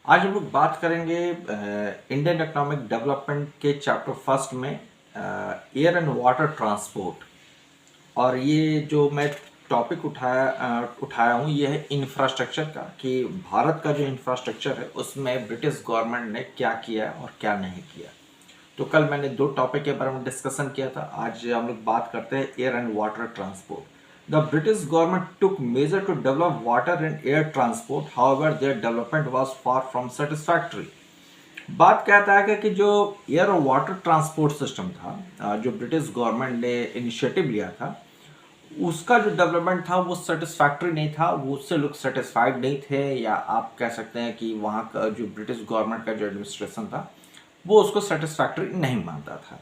आज हम लोग बात करेंगे इंडियन इकोनॉमिक डेवलपमेंट के चैप्टर फर्स्ट में एयर एंड वाटर ट्रांसपोर्ट। और ये जो मैं टॉपिक उठाया हूँ ये है इंफ्रास्ट्रक्चर का, कि भारत का जो इंफ्रास्ट्रक्चर है उसमें ब्रिटिश गवर्नमेंट ने क्या किया और क्या नहीं किया। तो कल मैंने दो टॉपिक के बारे में डिस्कशन किया था, आज हम लोग बात करते हैं air and water transport. The British government took measure to develop water and air transport, however their development was far from satisfactory. बात कहता है कि जो एयर और वाटर ट्रांसपोर्ट सिस्टम था, जो ब्रिटिश गवर्नमेंट ने इनिशिएटिव लिया था, उसका जो डेवलपमेंट था वो सेटिस्फैक्टरी नहीं था, वो उससे लोग सेटिस्फाइड नहीं थे, या आप कह सकते हैं कि वहाँ का जो ब्रिटिश गवर्नमेंट का जो एडमिनिस्ट्रेशन था वो उसको सेटिस्फैक्टरी नहीं मानता था।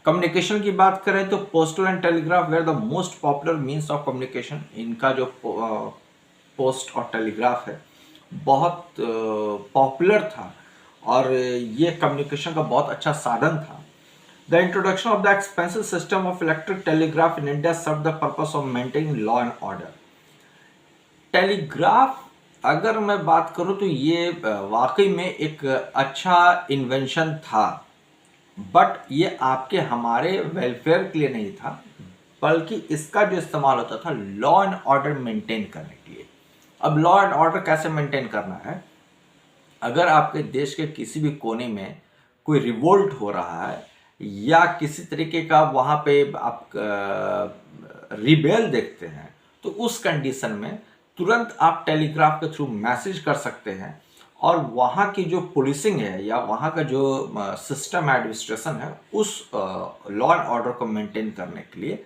कम्युनिकेशन की बात करें तो postal and telegraph were the most popular means of communication. इनका जो पोस्ट और टेलीग्राफ है बहुत पॉपुलर था और ये कम्युनिकेशन का बहुत अच्छा साधन था। The introduction of the expensive system of electric telegraph in India served the purpose of maintaining law and order. Telegraph अगर मैं बात करूं तो ये वाकई में एक अच्छा इन्वेंशन था, बट ये आपके हमारे वेलफेयर के लिए नहीं था, बल्कि इसका जो इस्तेमाल होता था लॉ एंड ऑर्डर मेंटेन करने के लिए। अब लॉ एंड ऑर्डर कैसे मेंटेन करना है? अगर आपके देश के किसी भी कोने में कोई रिवोल्ट हो रहा है या किसी तरीके का वहाँ पे आप रिबेल देखते हैं, तो उस कंडीशन में तुरंत आप टेलीग्राफ के थ्रू मैसेज कर सकते हैं और वहाँ की जो पुलिसिंग है या वहाँ का जो सिस्टम एडमिनिस्ट्रेशन है उस लॉ एंड ऑर्डर को मेंटेन करने के लिए,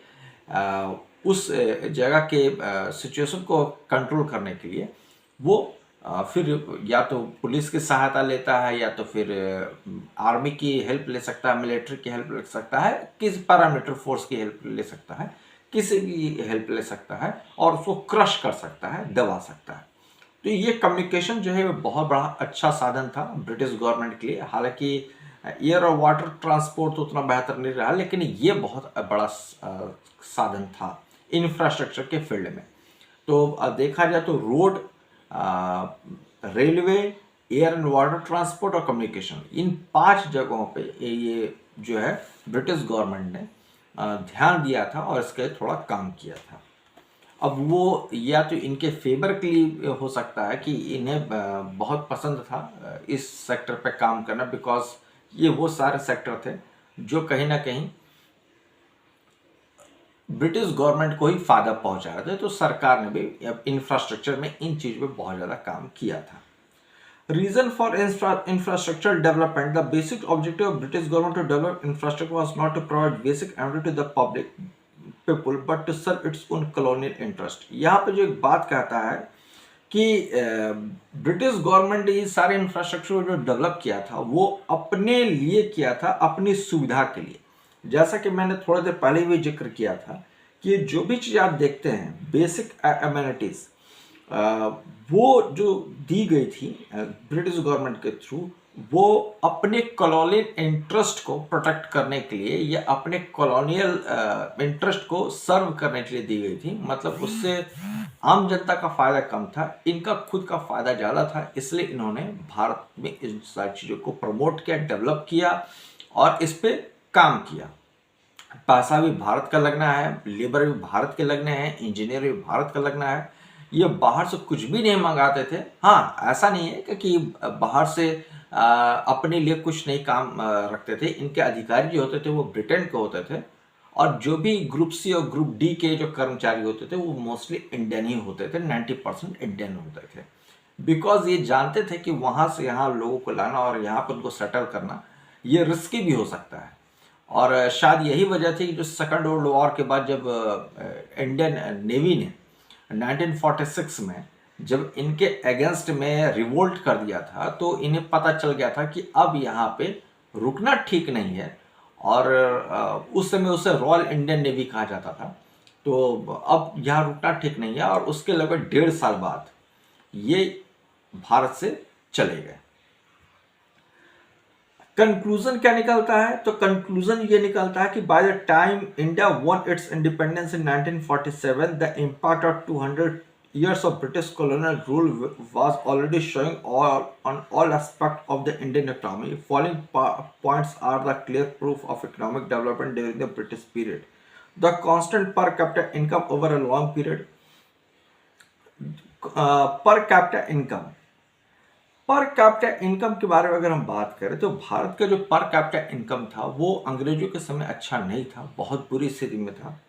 उस जगह के सिचुएशन को कंट्रोल करने के लिए वो फिर या तो पुलिस की सहायता लेता है या तो फिर आर्मी की हेल्प ले सकता है, मिलिट्री की हेल्प ले सकता है, किसी पैरामिलिट्री फोर्स की हेल्प ले सकता है, किसी की हेल्प ले सकता है और उसको क्रश कर सकता है, दबा सकता है। तो ये कम्युनिकेशन जो है वो बहुत बड़ा अच्छा साधन था ब्रिटिश गवर्नमेंट के लिए। हालांकि एयर और वाटर ट्रांसपोर्ट तो उतना बेहतर नहीं रहा, लेकिन ये बहुत बड़ा साधन था इंफ्रास्ट्रक्चर के फील्ड में। तो देखा जाए तो road, railway, air and water transport और कम्युनिकेशन, इन 5 जगहों पे ये जो है ब्रिटिश गवर्नमेंट ने ध्यान दिया था और इसके थोड़ा काम किया था। अब वो या तो इनके फेवर के लिए हो सकता है कि इन्हें बहुत पसंद था इस सेक्टर पे काम करना, बिकॉज ये वो सारे सेक्टर थे जो कहीं ना कहीं ब्रिटिश गवर्नमेंट को ही फायदा पहुंचा रहे थे। तो सरकार ने भी इंफ्रास्ट्रक्चर में इन चीज़ों पे बहुत ज़्यादा काम किया था। Reason for infrastructural development: the basic objective of British government to develop infrastructure was not to provide basic amenities to the public people, but to serve its own colonial interest. यहाँ पे जो एक बात कहता है कि ब्रिटिश गवर्नमेंट ने ये सारे इंफ्रास्ट्रक्चर जो डेवलप किया था वो अपने लिए किया था, अपनी सुविधा के लिए। जैसा कि मैंने थोड़ी देर पहले भी जिक्र किया था कि जो भी चीज़ आप देखते हैं बेसिक एमिनिटीज़, वो जो दी गई थी ब्रिटिश गवर्नमेंट के थ्रू, वो अपने कॉलोनियल इंटरेस्ट को प्रोटेक्ट करने के लिए या अपने कॉलोनियल इंटरेस्ट को सर्व करने के लिए दी गई थी। मतलब उससे आम जनता का फायदा कम था, इनका खुद का फायदा ज़्यादा था, इसलिए इन्होंने भारत में इन सारी चीज़ों को प्रमोट किया, डेवलप किया और इस पर काम किया। पैसा भी भारत का लगना है, लेबर भी भारत के लगने हैं, इंजीनियर भी भारत का लगना है। ये बाहर से कुछ भी नहीं मंगाते थे। हाँ, ऐसा नहीं है कि बाहर से अपने लिए कुछ नहीं काम रखते थे। इनके अधिकारी जो होते थे वो ब्रिटेन के होते थे और जो भी ग्रुप सी और ग्रुप डी के जो कर्मचारी होते थे वो मोस्टली इंडियन ही होते थे, 90% इंडियन होते थे। बिकॉज ये जानते थे कि वहाँ से यहाँ लोगों को लाना और यहाँ पर उनको सेटल करना ये रिस्की भी हो सकता है। और शायद यही वजह थी कि जो सेकंड वर्ल्ड वॉर के बाद जब इंडियन नेवी ने 1946 में जब इनके अगेंस्ट में रिवोल्ट कर दिया था, तो इन्हें पता चल गया था कि अब यहाँ पे रुकना ठीक नहीं है। और उस समय उसे रॉयल इंडियन नेवी कहा जाता था। तो अब यहाँ रुकना ठीक नहीं है और उसके लगभग 1.5 साल बाद ये भारत से चले गए। कंक्लूजन क्या निकलता है? तो कंक्लूजन ये निकलता है कि by the time India one it's independence in 1947 the impact of 200 years of British colonial rule was already showing on all aspects of the Indian economy. Following points are the clear proof of economic development during the British period. The constant per capita income over a long period. Per capita income, per capita income के बारे में अगर हम बात करें तो भारत का जो पर कैपिटा इनकम था वो अंग्रेजों के समय अच्छा नहीं था, बहुत बुरी स्थिति में था।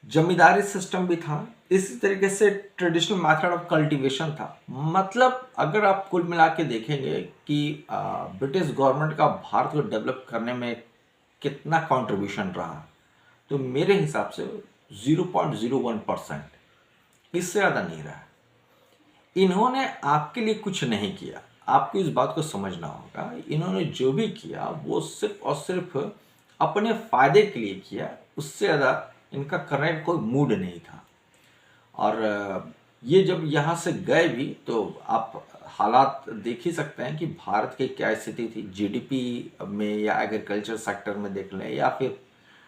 जमींदारी सिस्टम भी था, इसी तरीके से ट्रेडिशनल मेथड ऑफ कल्टीवेशन था। मतलब अगर आप कुल मिला के देखेंगे कि ब्रिटिश गवर्नमेंट का भारत को डेवलप करने में कितना कंट्रीब्यूशन रहा, तो मेरे हिसाब से 0.01%, इससे ज़्यादा नहीं रहा। इन्होंने आपके लिए कुछ नहीं किया, आपको इस बात को समझना होगा। इन्होंने जो भी किया वो सिर्फ और सिर्फ अपने फायदे के लिए किया, उससे ज़्यादा इनका करने का कोई मूड नहीं था। और ये जब यहाँ से गए भी तो आप हालात देख ही सकते हैं कि भारत की क्या स्थिति थी। जीडीपी में या एग्रीकल्चर सेक्टर में देख लें या फिर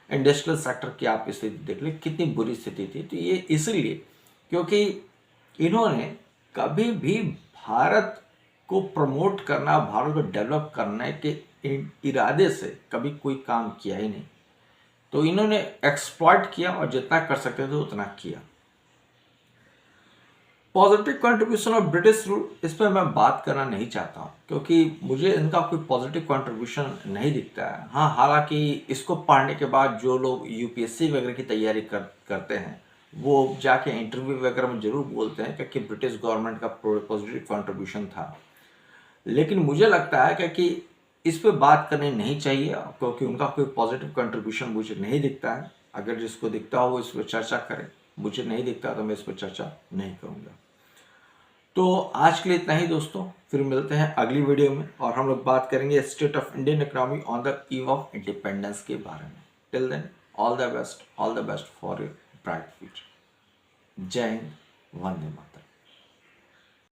इंडस्ट्रियल सेक्टर की आप स्थिति देख लें, कितनी बुरी स्थिति थी। तो ये इसलिए क्योंकि इन्होंने कभी भी भारत को प्रमोट करना, भारत को डेवलप करने के इरादे से कभी कोई काम किया ही नहीं। तो इन्होंने एक्सप्लॉइट किया और जितना कर सकते थे उतना किया। Positive contribution of British rule, इस पर मैं बात करना नहीं चाहता हूँ क्योंकि मुझे इनका कोई पॉजिटिव कंट्रीब्यूशन नहीं दिखता है। हाँ, हालांकि इसको पढ़ने के बाद जो लोग यूपीएससी वगैरह की तैयारी करते हैं वो जाके इंटरव्यू वगैरह में जरूर बोलते हैं कि ब्रिटिश गवर्नमेंट का पॉजिटिव कंट्रीब्यूशन था। लेकिन मुझे लगता है कि इस पे बात करनी नहीं चाहिए क्योंकि उनका कोई पॉजिटिव कंट्रीब्यूशन मुझे नहीं दिखता है। अगर जिसको दिखता हो वो इस पर चर्चा करें, मुझे नहीं दिखता तो मैं इस पर चर्चा नहीं करूँगा। तो आज के लिए इतना ही दोस्तों, फिर मिलते हैं अगली वीडियो में और हम लोग बात करेंगे state of Indian economy on the eve of independence के बारे में। Till then, all the best for your bright future. जय हिंद, वंदे मातरम।